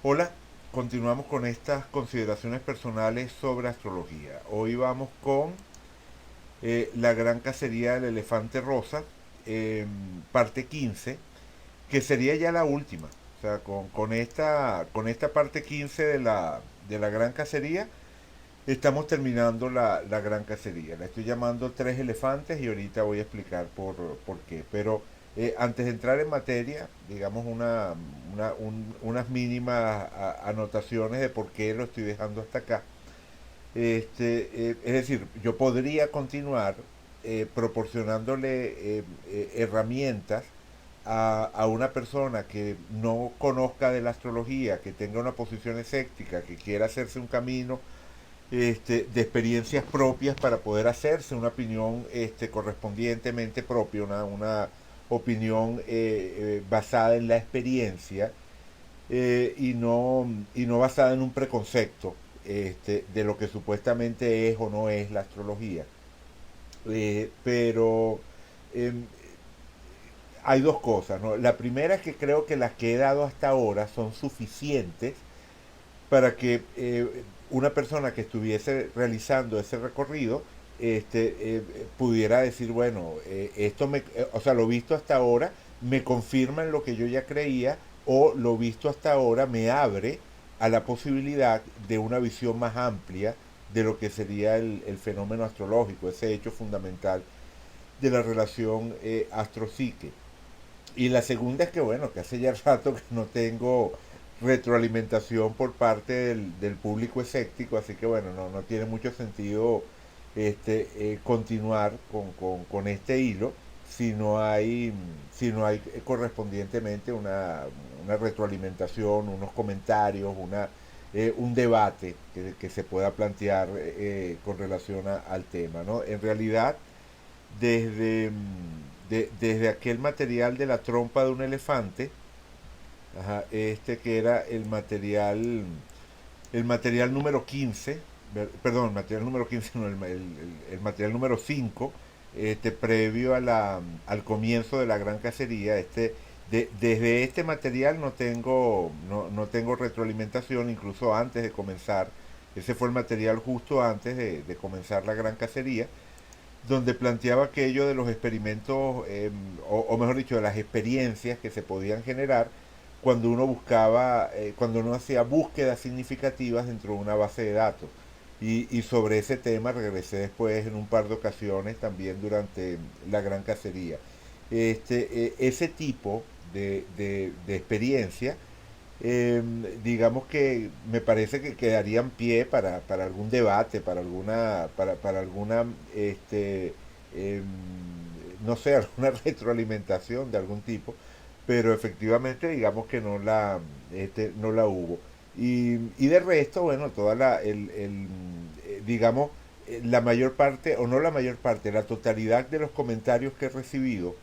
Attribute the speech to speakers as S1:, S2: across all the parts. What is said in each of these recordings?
S1: Hola, continuamos con estas consideraciones personales sobre astrología. Hoy vamos con la gran cacería del elefante rosa, eh, parte 15, que sería ya la última. O sea, con esta parte 15 de la gran cacería, estamos terminando la gran cacería. La estoy llamando tres elefantes y ahorita voy a explicar por qué. Pero antes de entrar en materia, digamos unas mínimas anotaciones de por qué lo estoy dejando hasta acá. Es decir, yo podría continuar proporcionándole herramientas a una persona que no conozca de la astrología, que tenga una posición escéptica, que quiera hacerse un camino de experiencias propias para poder hacerse una opinión correspondientemente propia, una opinión basada en la experiencia y no basada en un preconcepto de lo que supuestamente es o no es la astrología. Pero em, hay dos cosas, ¿no? La primera es que creo que las que he dado hasta ahora son suficientes para que una persona que estuviese realizando ese recorrido pudiera decir, bueno, o sea, lo visto hasta ahora me confirma en lo que yo ya creía o lo visto hasta ahora me abre a la posibilidad de una visión más amplia de lo que sería el fenómeno astrológico, ese hecho fundamental de la relación astro-psique. Y la segunda es que, bueno, que hace ya rato que no tengo retroalimentación por parte del público escéptico, así que, bueno, no tiene mucho sentido continuar con este hilo si no hay correspondientemente una retroalimentación, unos comentarios, un debate que se pueda plantear con relación al tema, ¿no? En realidad, desde aquel material de la trompa de un elefante, ajá, que era el material número 15, perdón, el material número 15 no, el material número 5, previo al comienzo de la gran cacería. Desde este material no tengo retroalimentación, incluso antes de comenzar. Ese fue el material justo antes de comenzar la gran cacería, donde planteaba aquello de los experimentos, o mejor dicho, de las experiencias que se podían generar cuando uno hacía búsquedas significativas dentro de una base de datos. Y sobre ese tema regresé después en un par de ocasiones también durante la gran cacería. Ese tipo de experiencia, digamos que me parece que quedarían pie para algún debate, para alguna, em, no sé, alguna retroalimentación de algún tipo, pero efectivamente digamos que no la hubo. Y de resto, bueno, digamos, la mayor parte, o no la mayor parte, la totalidad de los comentarios que he recibido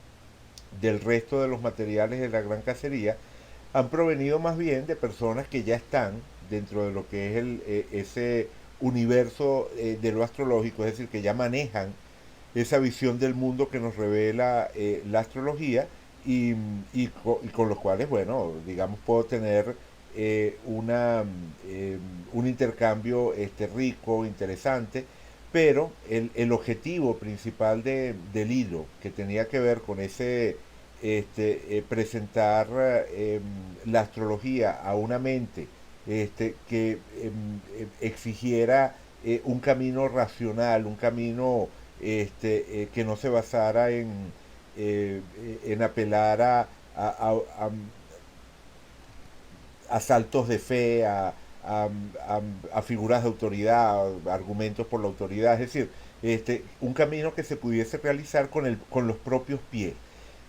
S1: del resto de los materiales de la gran cacería han provenido más bien de personas que ya están dentro de lo que es ese universo de lo astrológico, es decir, que ya manejan esa visión del mundo que nos revela la astrología y con los cuales, bueno, digamos, puedo tener un intercambio rico, interesante, pero el objetivo principal del hilo, que tenía que ver con ese presentar la astrología a una mente que exigiera un camino racional, un camino que no se basara en apelar a saltos de fe, a figuras de autoridad, argumentos por la autoridad, es decir, un camino que se pudiese realizar con los propios pies.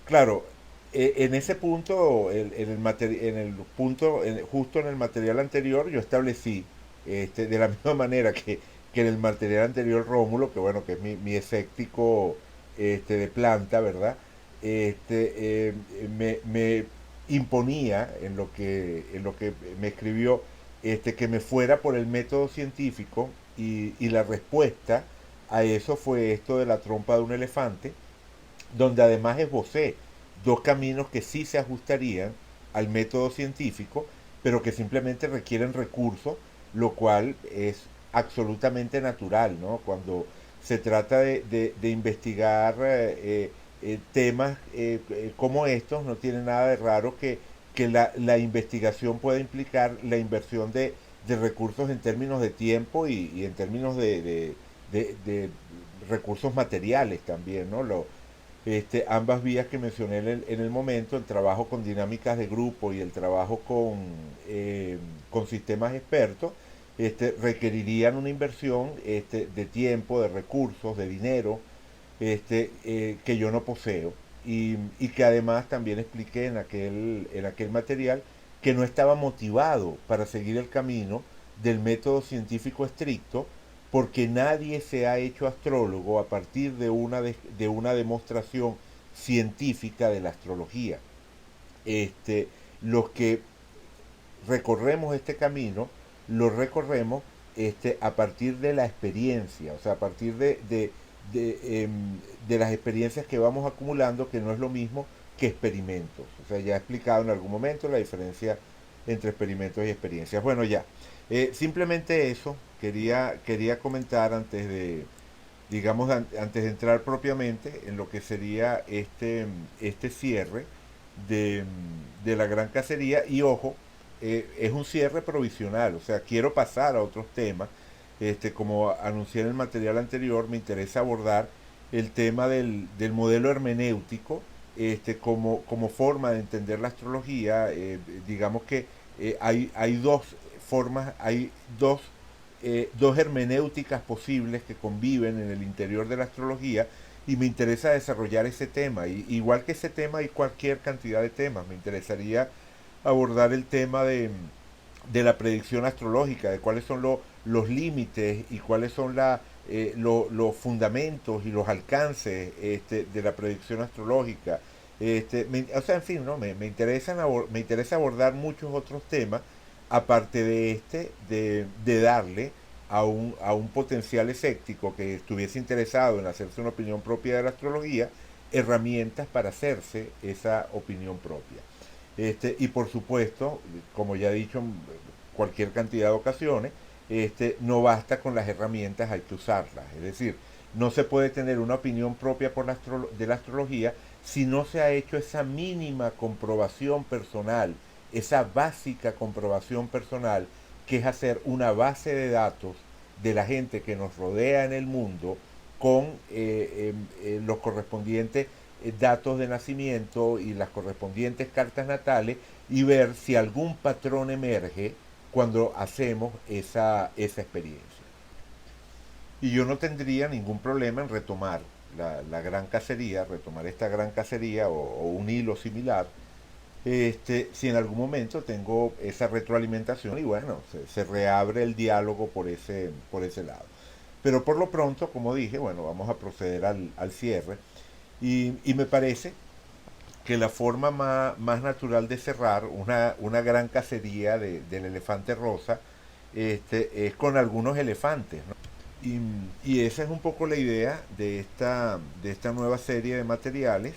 S1: Claro, en ese punto, justo en el material anterior, yo establecí, de la misma manera que en el material anterior Rómulo, que bueno, que es mi escéptico de planta, ¿verdad? Me imponía en lo que me escribió, que me fuera por el método científico y la respuesta a eso fue esto de la trompa de un elefante, donde además esbocé dos caminos que sí se ajustarían al método científico pero que simplemente requieren recursos, lo cual es absolutamente natural, ¿no? Cuando se trata de investigar temas como estos, no tiene nada de raro que la investigación pueda implicar la inversión de recursos en términos de tiempo y en términos de recursos materiales también, ¿no? Ambas vías que mencioné en el momento, el trabajo con dinámicas de grupo y el trabajo con sistemas expertos, requerirían una inversión de tiempo, de recursos, de dinero, que yo no poseo y que además también expliqué en aquel material que no estaba motivado para seguir el camino del método científico estricto porque nadie se ha hecho astrólogo a partir de una demostración científica de la astrología. Los que recorremos este camino, lo recorremos a partir de la experiencia, o sea, a partir de las experiencias que vamos acumulando, que no es lo mismo que experimentos. O sea, ya he explicado en algún momento la diferencia entre experimentos y experiencias. Bueno, ya. Simplemente eso quería comentar antes de, digamos, antes de entrar propiamente en lo que sería este cierre de la gran cacería. Y ojo, es un cierre provisional, o sea, quiero pasar a otros temas. Como anuncié en el material anterior, me interesa abordar el tema del modelo hermenéutico como forma de entender la astrología. Digamos que hay dos formas, hay dos hermenéuticas posibles que conviven en el interior de la astrología y me interesa desarrollar ese tema. Igual que ese tema hay cualquier cantidad de temas. Me interesaría abordar el tema de la predicción astrológica, de cuáles son los límites y cuáles son los fundamentos y los alcances de la predicción astrológica. O sea, en fin, ¿no? Me interesa abordar muchos otros temas, aparte de darle a un potencial escéptico que estuviese interesado en hacerse una opinión propia de la astrología, herramientas para hacerse esa opinión propia. Y por supuesto, como ya he dicho en cualquier cantidad de ocasiones, no basta con las herramientas, hay que usarlas. Es decir, no se puede tener una opinión propia de la astrología si no se ha hecho esa mínima comprobación personal, esa básica comprobación personal, que es hacer una base de datos de la gente que nos rodea en el mundo con los correspondientes datos de nacimiento y las correspondientes cartas natales y ver si algún patrón emerge cuando hacemos esa experiencia. Y yo no tendría ningún problema en retomar la gran cacería, retomar esta gran cacería o un hilo similar, si en algún momento tengo esa retroalimentación y bueno, se reabre el diálogo por ese lado. Pero por lo pronto, como dije, bueno, vamos a proceder al cierre y me parece que la forma más natural de cerrar una gran cacería del elefante rosa es con algunos elefantes, ¿no? Y esa es un poco la idea de esta nueva serie de materiales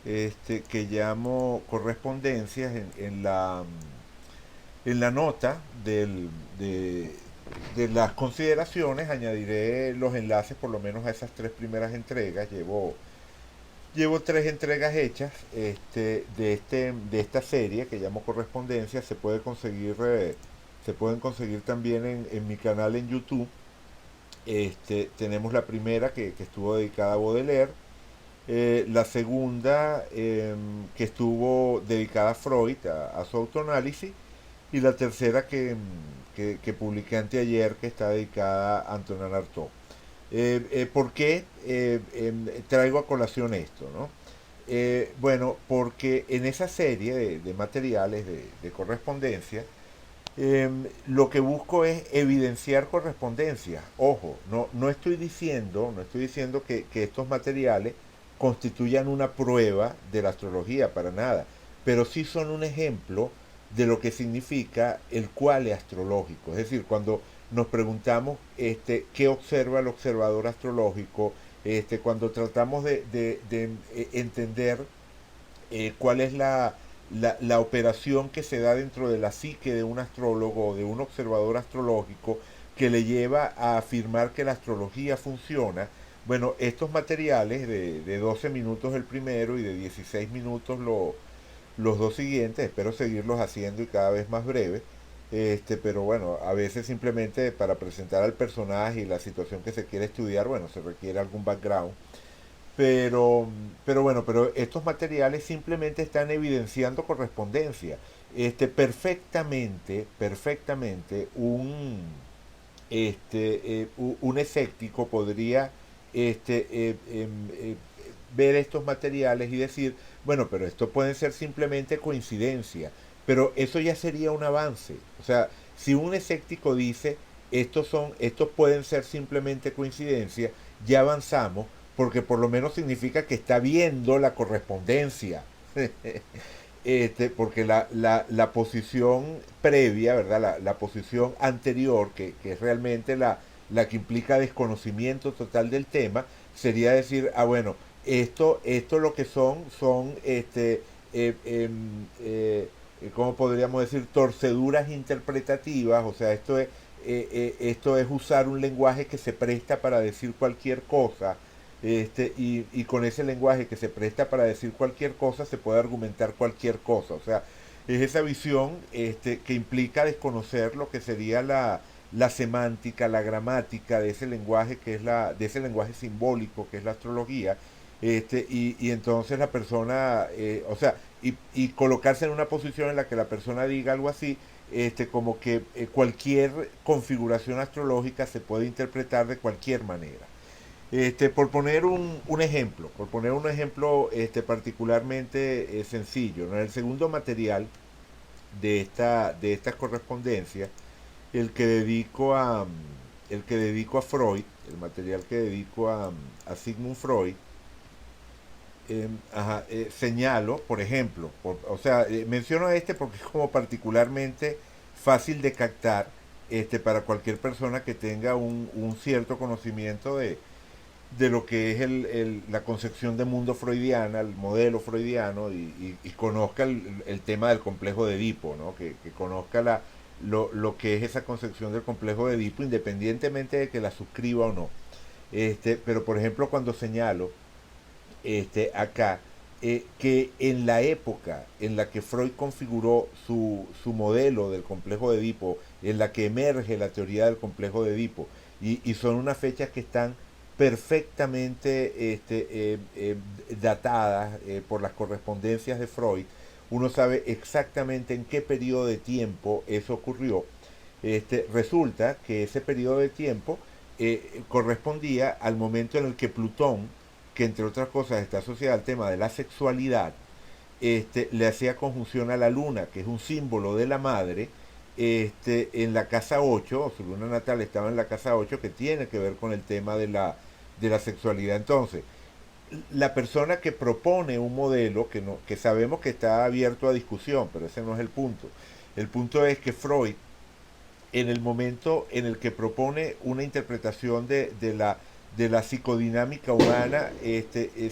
S1: que llamo correspondencias en la nota de las consideraciones. Añadiré los enlaces por lo menos a esas tres primeras entregas. Llevo tres entregas hechas de esta serie que llamo correspondencia. Se pueden conseguir también en mi canal en YouTube. Tenemos la primera que estuvo dedicada a Baudelaire, la segunda que estuvo dedicada a Freud, a su autoanálisis, y la tercera que publiqué anteayer que está dedicada a Antonin Artaud. ¿Por qué traigo a colación esto? ¿No? Bueno, porque en esa serie de materiales de correspondencia, lo que busco es evidenciar correspondencia. Ojo, no estoy diciendo que estos materiales constituyan una prueba de la astrología, para nada, pero sí son un ejemplo de lo que significa el cuale astrológico. Es decir, cuando nos preguntamos qué observa el observador astrológico, cuando tratamos de entender cuál es la operación que se da dentro de la psique de un astrólogo o de un observador astrológico que le lleva a afirmar que la astrología funciona. Bueno, estos materiales de 12 minutos el primero y de 16 minutos los dos siguientes, espero seguirlos haciendo y cada vez más breves, pero bueno, a veces simplemente para presentar al personaje y la situación que se quiere estudiar, bueno, se requiere algún background. Pero, pero estos materiales simplemente están evidenciando correspondencia. Perfectamente, un escéptico podría este, ver estos materiales y decir, bueno, pero esto pueden ser simplemente coincidencia, pero eso ya sería un avance. O sea, si un escéptico dice, estos pueden ser simplemente coincidencia, ya avanzamos, porque por lo menos significa que está viendo la correspondencia. Porque la posición previa, ¿verdad? La posición anterior, que es realmente la que implica desconocimiento total del tema, sería decir, ah, bueno, esto lo que son, ¿cómo podríamos decir? Torceduras interpretativas, o sea, esto es usar un lenguaje que se presta para decir cualquier cosa, y con ese lenguaje que se presta para decir cualquier cosa se puede argumentar cualquier cosa. O sea, es esa visión que implica desconocer lo que sería la semántica, la gramática de ese lenguaje de ese lenguaje simbólico que es la astrología. Y entonces la persona, o sea, y colocarse en una posición en la que la persona diga algo así, como que cualquier configuración astrológica se puede interpretar de cualquier manera. Por poner un ejemplo particularmente sencillo, ¿no? El segundo material de esta correspondencia, el que dedico a, el que dedico a Freud, el material que dedico a Sigmund Freud, señalo, por ejemplo, o sea, menciono este porque es como particularmente fácil de captar para cualquier persona que tenga un cierto conocimiento de lo que es la concepción de mundo freudiana, el modelo freudiano, y conozca el tema del complejo de Edipo, ¿no? Que conozca lo que es esa concepción del complejo de Edipo, independientemente de que la suscriba o no. Pero por ejemplo, cuando señalo acá que en la época en la que Freud configuró su modelo del complejo de Edipo, en la que emerge la teoría del complejo de Edipo, y son unas fechas que están perfectamente datadas por las correspondencias de Freud, uno sabe exactamente en qué periodo de tiempo eso ocurrió. Resulta que ese periodo de tiempo correspondía al momento en el que Plutón, que entre otras cosas está asociada al tema de la sexualidad, le hacía conjunción a la luna, que es un símbolo de la madre, en la casa 8, o su luna natal estaba en la casa 8, que tiene que ver con el tema de la sexualidad. Entonces, la persona que propone un modelo, que, no, que sabemos que está abierto a discusión, pero ese no es el punto. El punto es que Freud, en el momento en el que propone una interpretación de la psicodinámica humana,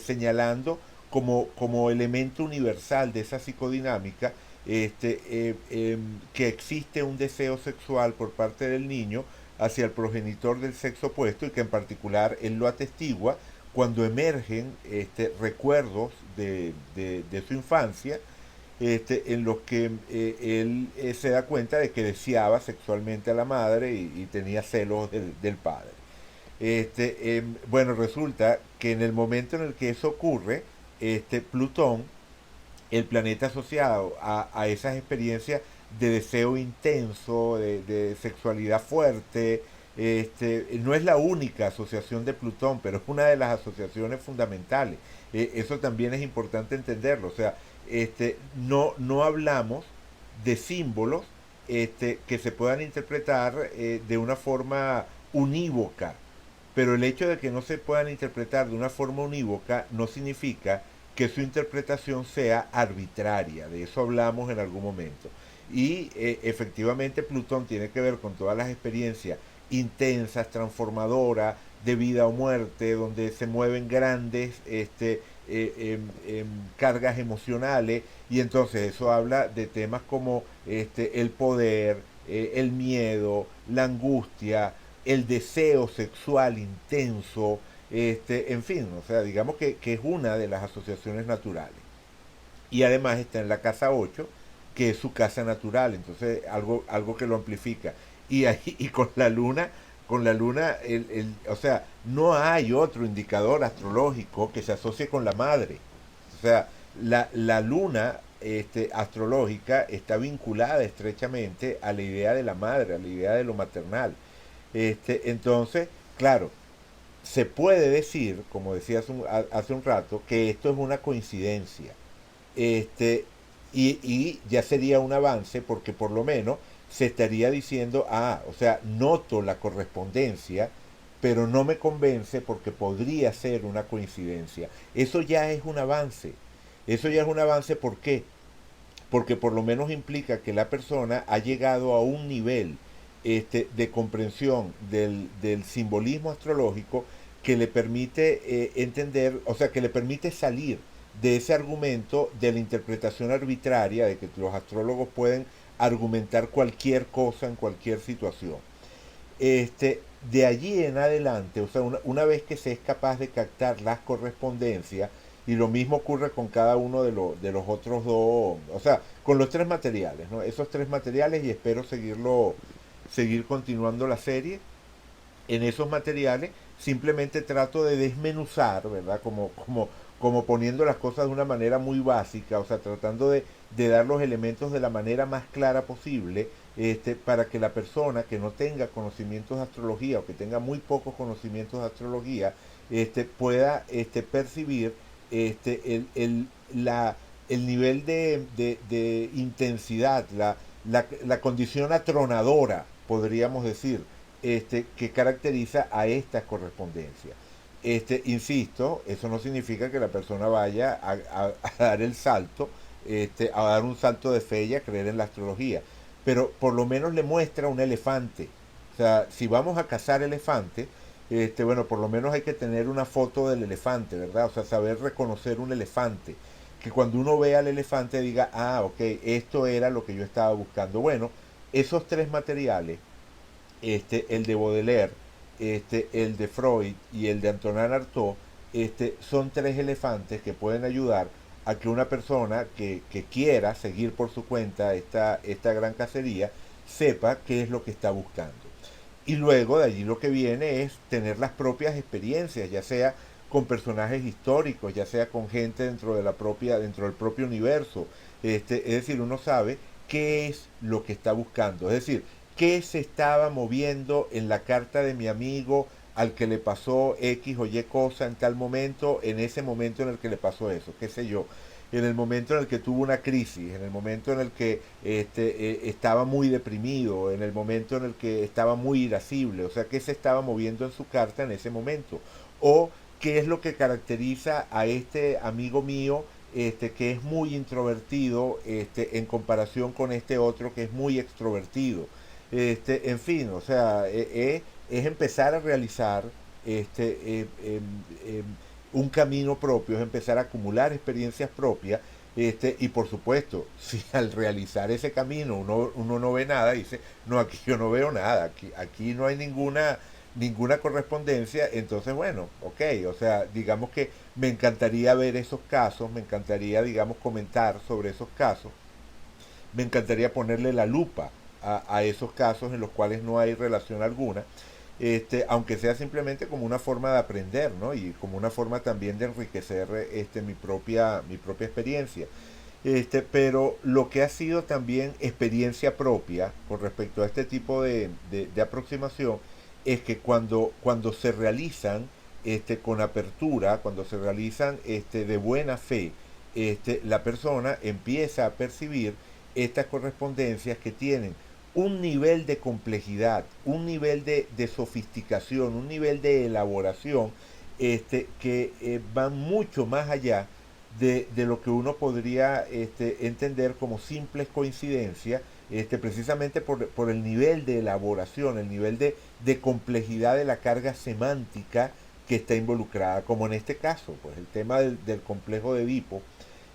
S1: señalando como elemento universal de esa psicodinámica, que existe un deseo sexual por parte del niño hacia el progenitor del sexo opuesto, y que en particular él lo atestigua cuando emergen recuerdos de su infancia, en los que él se da cuenta de que deseaba sexualmente a la madre y tenía celos del padre. Bueno, resulta que en el momento en el que eso ocurre, Plutón, el planeta asociado a esas experiencias de deseo intenso, de sexualidad fuerte, no es la única asociación de Plutón, pero es una de las asociaciones fundamentales. Eso también es importante entenderlo. O sea, no hablamos de símbolos que se puedan interpretar de una forma unívoca, pero el hecho de que no se puedan interpretar de una forma unívoca no significa que su interpretación sea arbitraria. De eso hablamos en algún momento. Y efectivamente Plutón tiene que ver con todas las experiencias intensas, transformadoras, de vida o muerte, donde se mueven grandes cargas emocionales, y entonces eso habla de temas como el poder, el miedo, la angustia, el deseo sexual intenso, en fin, o sea, digamos que es una de las asociaciones naturales. Y además está en la casa 8 que es su casa natural, entonces algo que lo amplifica. Y, ahí, y con la luna o sea, no hay otro indicador astrológico que se asocie con la madre. O sea, la luna astrológica está vinculada estrechamente a la idea de la madre, a la idea de lo maternal. Entonces, claro, se puede decir, como decía hace un rato, que esto es una coincidencia. Este, y ya sería un avance porque por lo menos se estaría diciendo, o sea, noto la correspondencia, pero no me convence porque podría ser una coincidencia. Eso ya es un avance. Eso ya es un avance, ¿por qué? Porque por lo menos implica que la persona ha llegado a un nivel de comprensión del simbolismo astrológico que le permite entender, o sea, que le permite salir de ese argumento de la interpretación arbitraria de que los astrólogos pueden argumentar cualquier cosa en cualquier situación. De allí en adelante, o sea, una vez que se es capaz de captar las correspondencias, y lo mismo ocurre con cada uno de los otros dos, o sea, con los tres materiales, ¿no? Esos tres materiales, y espero seguir continuando la serie en esos materiales, simplemente trato de desmenuzar, ¿verdad? Como poniendo las cosas de una manera muy básica, o sea, tratando de dar los elementos de la manera más clara posible, para que la persona que no tenga conocimientos de astrología o que tenga muy pocos conocimientos de astrología, pueda percibir el nivel de intensidad, la condición atronadora, podríamos decir, que caracteriza a esta correspondencia. Insisto, eso no significa que la persona vaya a dar el salto, a dar un salto de fe y a creer en la astrología, pero por lo menos le muestra un elefante. O sea, si vamos a cazar elefantes, bueno, por lo menos hay que tener una foto del elefante, ¿verdad? O sea, saber reconocer un elefante. Que cuando uno vea al elefante diga, ok, esto era lo que yo estaba buscando. Bueno, esos tres materiales, el de Baudelaire, el de Freud y el de Antonin Artaud, son tres elefantes que pueden ayudar a que una persona que quiera seguir por su cuenta esta gran cacería sepa qué es lo que está buscando. Y luego de allí lo que viene es tener las propias experiencias, ya sea con personajes históricos, ya sea con gente dentro del propio universo. Es decir, uno sabe qué es lo que está buscando. Es decir, qué se estaba moviendo en la carta de mi amigo al que le pasó X o Y cosa en tal momento, en ese momento en el que le pasó eso, qué sé yo, en el momento en el que tuvo una crisis, en el momento en el que estaba muy deprimido, en el momento en el que estaba muy irascible, o sea, qué se estaba moviendo en su carta en ese momento, o qué es lo que caracteriza a este amigo mío, que es muy introvertido, en comparación con este otro que es muy extrovertido. En fin, o sea, es empezar a realizar un camino propio, es empezar a acumular experiencias propias, y por supuesto, si al realizar ese camino uno no ve nada, dice, no, aquí yo no veo nada, aquí no hay ninguna correspondencia, entonces bueno, ok, o sea, digamos que me encantaría ver esos casos, me encantaría, digamos, comentar sobre esos casos, me encantaría ponerle la lupa a esos casos en los cuales no hay relación alguna, aunque sea simplemente como una forma de aprender, ¿no? Y como una forma también de enriquecer mi propia experiencia. Pero lo que ha sido también experiencia propia con respecto a este tipo de aproximación es que cuando se realizan con apertura, cuando se realizan de buena fe, la persona empieza a percibir estas correspondencias que tienen un nivel de complejidad, un nivel de sofisticación, un nivel de elaboración, que van mucho más allá de lo que uno podría entender como simples coincidencias, precisamente por el nivel de elaboración, el nivel de complejidad de la carga semántica que está involucrada, como en este caso, pues el tema del complejo de Edipo,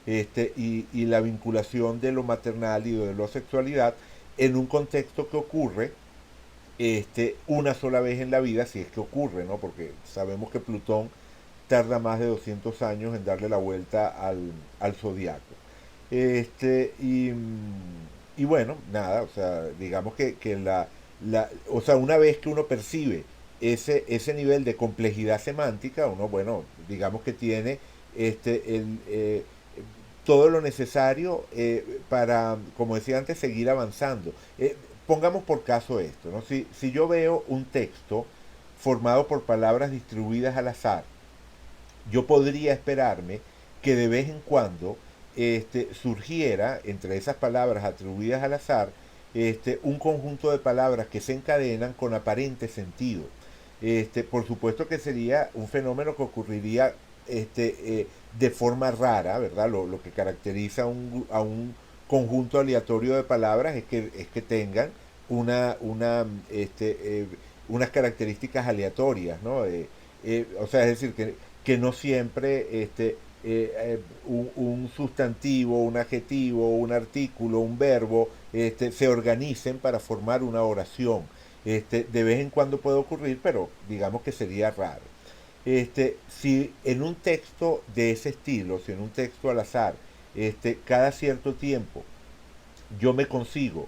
S1: y la vinculación de lo maternal y de la sexualidad en un contexto que ocurre una sola vez en la vida, si es que ocurre, ¿no? Porque sabemos que Plutón tarda más de 200 años en darle la vuelta al zodiaco. Este, y, y bueno, nada, o sea, digamos que o sea, una vez que uno percibe ese nivel de complejidad semántica, uno, bueno, digamos que tiene todo lo necesario para, como decía antes, seguir avanzando. Pongamos por caso esto, ¿no? Si yo veo un texto formado por palabras distribuidas al azar, yo podría esperarme que de vez en cuando surgiera entre esas palabras atribuidas al azar un conjunto de palabras que se encadenan con aparente sentido. Por supuesto que sería un fenómeno que ocurriría de forma rara, ¿verdad? Lo que caracteriza a un conjunto aleatorio de palabras es que tengan unas características aleatorias, ¿no? O sea, es decir, que no siempre un sustantivo, un adjetivo, un artículo, un verbo, se organicen para formar una oración. De vez en cuando puede ocurrir, pero digamos que sería raro. Si en un texto de ese estilo, si en un texto al azar, cada cierto tiempo yo me consigo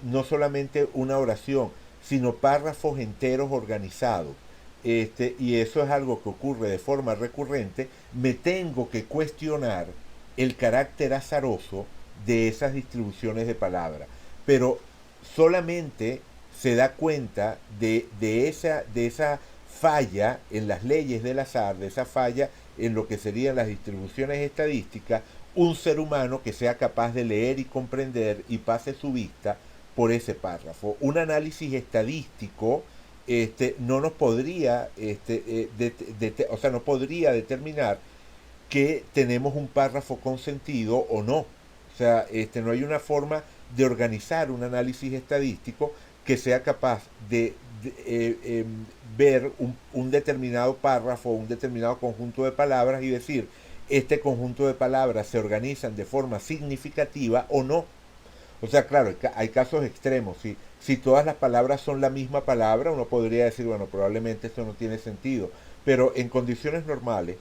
S1: no solamente una oración, sino párrafos enteros organizados, y eso es algo que ocurre de forma recurrente, me tengo que cuestionar el carácter azaroso de esas distribuciones de palabras. Pero solamente se da cuenta de esa falla en las leyes del azar, de esa falla en lo que serían las distribuciones estadísticas, un ser humano que sea capaz de leer y comprender y pase su vista por ese párrafo. Un análisis estadístico no nos podría, o sea, no podría determinar que tenemos un párrafo con sentido o no. O sea, no hay una forma de organizar un análisis estadístico que sea capaz de ver un determinado párrafo, un determinado conjunto de palabras y decir, este conjunto de palabras se organizan de forma significativa o no. O sea, claro, hay casos extremos. Si todas las palabras son la misma palabra, uno podría decir, bueno, probablemente esto no tiene sentido. Pero en condiciones normales,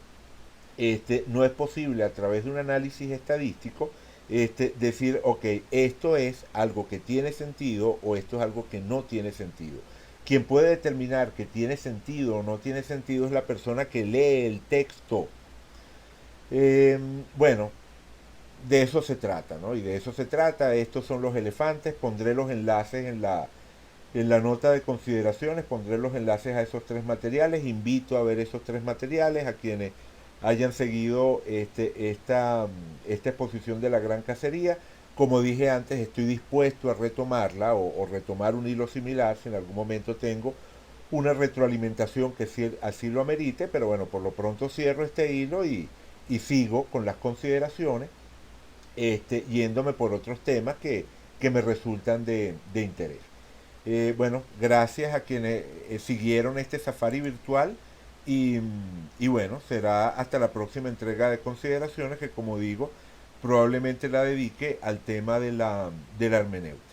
S1: no es posible a través de un análisis estadístico decir, ok, esto es algo que tiene sentido o esto es algo que no tiene sentido. Quien puede determinar que tiene sentido o no tiene sentido es la persona que lee el texto. Bueno, de eso se trata, ¿no? Y de eso se trata. Estos son los elefantes. Pondré los enlaces en la nota de consideraciones, pondré los enlaces a esos tres materiales. Invito a ver esos tres materiales a quienes hayan seguido esta exposición de la gran cacería. Como dije antes, estoy dispuesto a retomarla o retomar un hilo similar si en algún momento tengo una retroalimentación que así lo amerite, pero bueno, por lo pronto cierro este hilo y sigo con las consideraciones, yéndome por otros temas que me resultan de interés. Bueno, gracias a quienes siguieron este safari virtual y, y bueno, será hasta la próxima entrega de consideraciones que como digo, probablemente la dedique al tema de la hermenéutica.